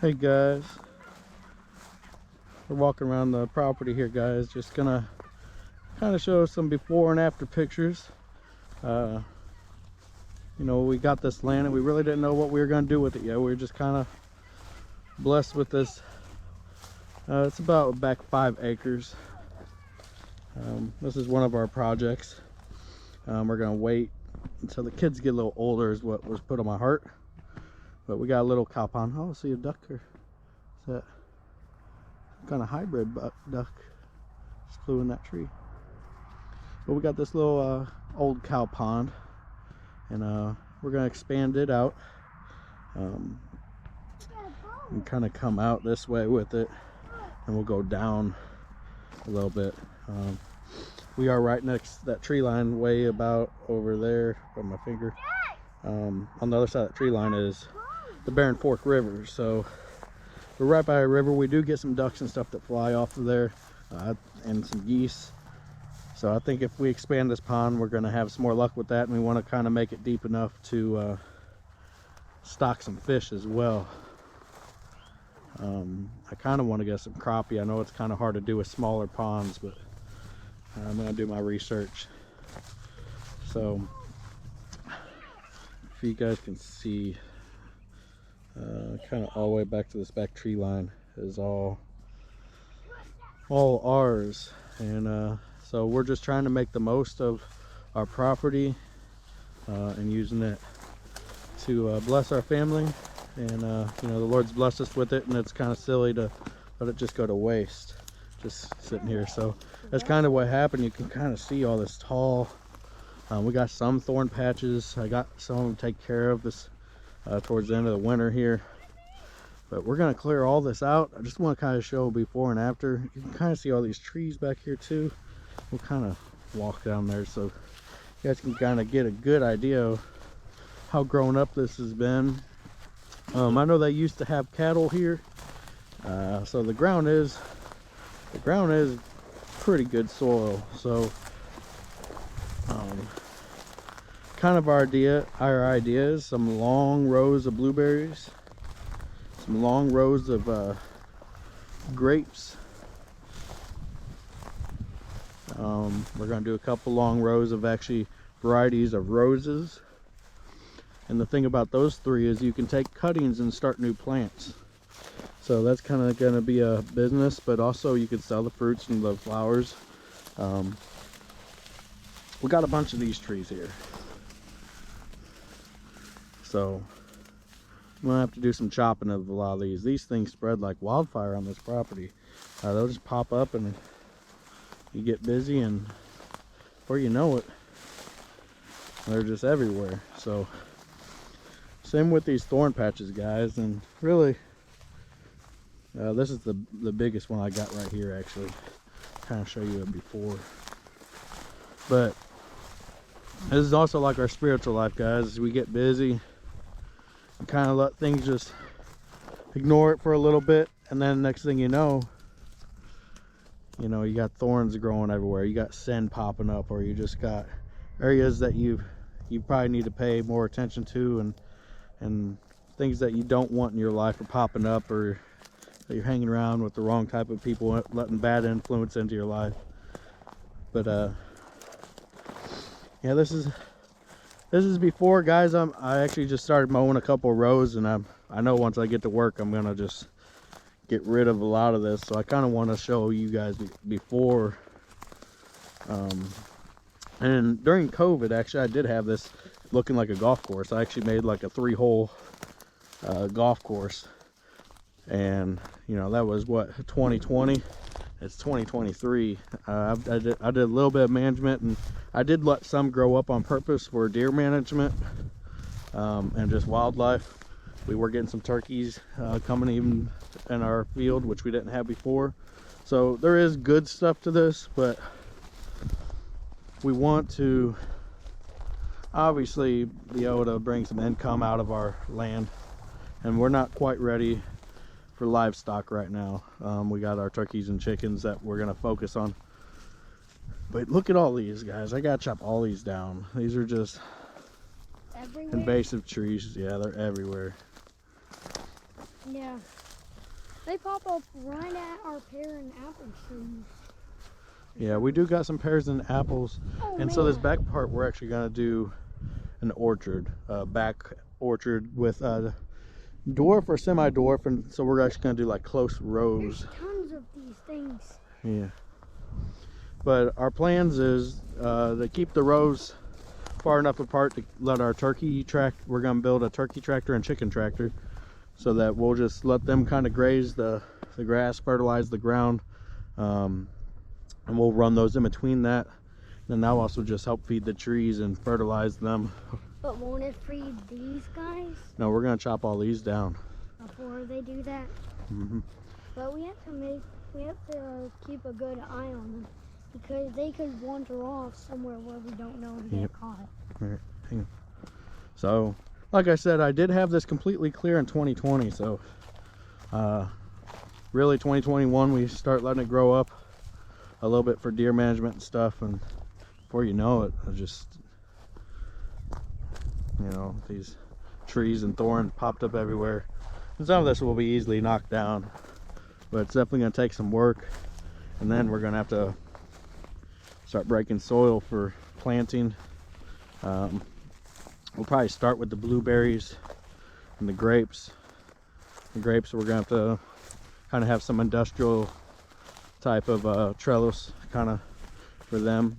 Hey guys, we're walking around the property here, guys. Just gonna kind of show some before and after pictures. You know, we got this land and we really didn't know what we were gonna do with it yet. We were just kind of blessed with this. It's about back 5 acres. This is one of our projects. We're gonna wait until the kids get a little older is what was put on my heart. But we got a little cow pond. Oh, I see a duck here. Is that some kind of hybrid duck? Just flew in that tree. But we got this little old cow pond, and we're gonna expand it out and kind of come out this way with it, and we'll go down a little bit. We are right next to that tree line, way about over there on my finger. On the other side of that tree line is the Barren Fork River, so we're right by a river. We do get some ducks and stuff that fly off of there, and some geese. So I think if we expand this pond, we're going to have some more luck with that, and we want to kind of make it deep enough to stock some fish as well. I kind of want to get some crappie. I know it's kind of hard to do with smaller ponds, but I'm going to do my research. So if you guys can see, kind of all the way back to this back tree line is all ours, and so we're just trying to make the most of our property and using it to bless our family. And you know, the Lord's blessed us with it, and it's kind of silly to let it just go to waste, just sitting here. So that's kind of what happened. You can kind of see all this tall. We got some thorn patches. I got some of them to take care of this towards the end of the winter here. But we're gonna clear all this out. I just want to kind of show before and after. You can kind of see all these trees back here too. We'll kind of walk down there so you guys can kind of get a good idea of how grown up this has been. I know they used to have cattle here, so the ground is pretty good soil. So kind of our idea is some long rows of blueberries, some long rows of grapes. We're going to do a couple long rows of actually varieties of roses. And the thing about those 3 is you can take cuttings and start new plants. So that's kind of going to be a business, but also you can sell the fruits and the flowers. We got a bunch of these trees here. So I'm going to have to do some chopping of a lot of these. These things spread like wildfire on this property. They'll just pop up and you get busy, and before you know it, they're just everywhere. So same with these thorn patches, guys. And really, this is the biggest one I got right here, actually. Kind of show you it before. But this is also like our spiritual life, guys. As we get busy and kind of let things just ignore it for a little bit, and then next thing you know, you got thorns growing everywhere. You got sin popping up, or you just got areas that you probably need to pay more attention to, and things that you don't want in your life are popping up, or that you're hanging around with the wrong type of people, letting bad influence into your life. But yeah, this is before, guys. I actually just started mowing a couple of rows, and I know once I get to work, I'm gonna just get rid of a lot of this. So I kind of want to show you guys before. And during COVID, actually, I did have this looking like a golf course. I actually made like a 3-hole golf course, and that was what, 2020. It's 2023. I did a little bit of management, and I did let some grow up on purpose for deer management and just wildlife. We were getting some turkeys coming even in our field, which we didn't have before. So there is good stuff to this, but we want to obviously be able to bring some income out of our land, and we're not quite ready for livestock right now. We got our turkeys and chickens that we're going to focus on. But look at all these, guys. I gotta chop all these down. These are just everywhere? Invasive trees. Yeah, they're everywhere. Yeah. They pop up right at our pear and apple trees. Yeah, we do got some pears and apples. Oh, and man. so this back part, we're actually gonna do an orchard, back orchard with dwarf or semi-dwarf, and so we're actually gonna do like close rows. There's tons of these things. Yeah. But our plans is to keep the rows far enough apart to let our turkey we're gonna build a turkey tractor and chicken tractor, so that we'll just let them kind of graze the grass, fertilize the ground, and we'll run those in between that. And that'll also just help feed the trees and fertilize them. But won't it feed these guys? No, we're gonna chop all these down Before they do that? Mm-hmm. But we have to keep a good eye on them, because they could wander off somewhere where we don't know and get caught. All right, hang on. So, like I said, I did have this completely clear in 2020. So, really 2021, we start letting it grow up a little bit for deer management and stuff. And before you know it, I just, you know, these trees and thorns popped up everywhere. And some of this will be easily knocked down, but it's definitely going to take some work. And then we're going to have to start breaking soil for planting. We'll probably start with the blueberries and the grapes. The grapes, we're going to have to kind of have some industrial type of trellis kind of for them.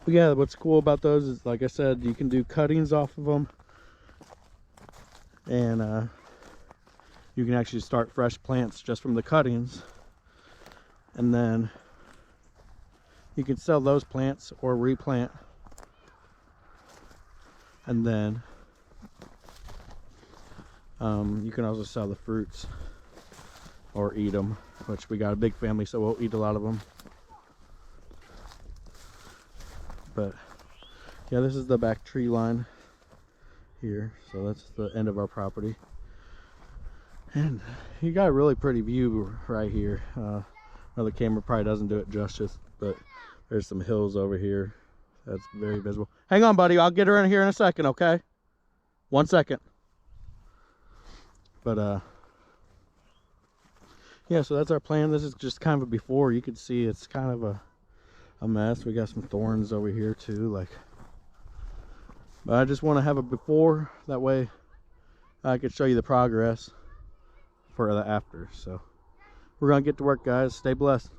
But yeah, what's cool about those is, like I said, you can do cuttings off of them, and you can actually start fresh plants just from the cuttings, and then you can sell those plants or replant, and then you can also sell the fruits or eat them, which we got a big family, so we'll eat a lot of them. But yeah, this is the back tree line here, so that's the end of our property, and you got a really pretty view right here. The camera probably doesn't do it justice, but there's some hills over here that's very visible. Hang on, buddy, I'll get her in here in a second, okay? 1 second. But yeah, so that's our plan. This is just kind of a before. You can see it's kind of a mess. We got some thorns over here too, like, but I just want to have a before, that way I could show you the progress for the after. So we're gonna get to work, guys. Stay blessed.